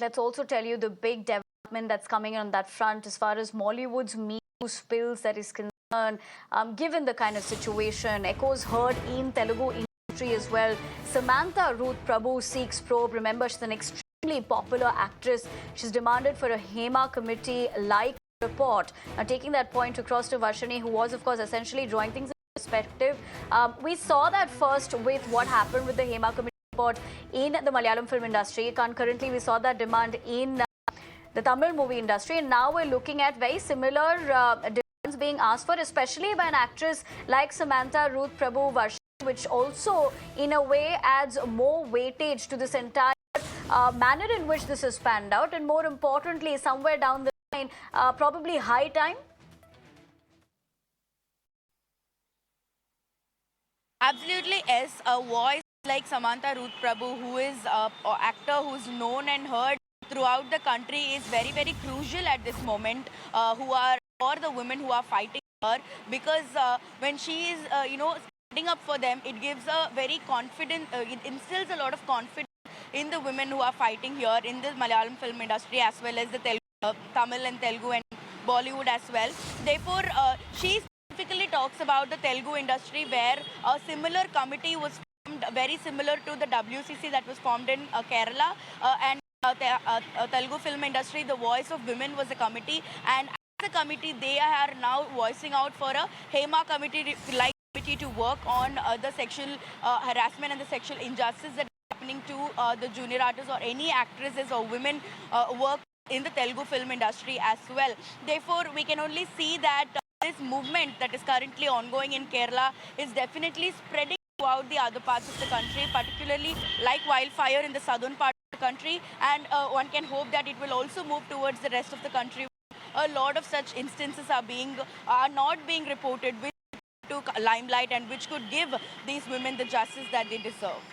let's also tell you the big development that's coming on that front as far as Mollywood's Me Too spills that is concerned. Given the kind of situation, echoes heard in Telugu industry as well. Samantha Ruth Prabhu seeks probe. Remember, she's an extremely popular actress. She's demanded for a Hema committee like report. Now, taking that point across to Varshini, who was, of course, essentially drawing things in perspective. We saw that first with what happened with the Hema committee report in the Malayalam film industry. Concurrently, we saw that demand in the Tamil movie industry, and now we're looking at very similar demands being asked for, especially by an actress like Samantha Ruth Prabhu Varshini, which also, in a way, adds more weightage to this entire manner in which this is panned out, and more importantly, somewhere down the line, probably high time. Absolutely, yes. A voice like Samantha Ruth Prabhu, who is an actor who's known and heard throughout the country, is very, very crucial at this moment. Who are for the women who are fighting her, because when she is, standing up for them, it gives a very confident. It instills a lot of confidence in the women who are fighting here in the Malayalam film industry, as well as the Tamil and Telugu and Bollywood as well. Therefore, she specifically talks about the Telugu industry, where a similar committee was formed, very similar to the WCC that was formed in Kerala, and Telugu film industry, the Voice of Women was a committee, and as a committee, they are now voicing out for a Hema committee like committee to work on the sexual harassment and the sexual injustice that is happening to the junior artists or any actresses or women work in the Telugu film industry as well. Therefore, we can only see that this movement that is currently ongoing in Kerala is definitely spreading throughout the other parts of the country, particularly like wildfire in the southern part of the country, and one can hope that it will also move towards the rest of the country. A lot of such instances are not being reported, which to limelight and which could give these women the justice that they deserve.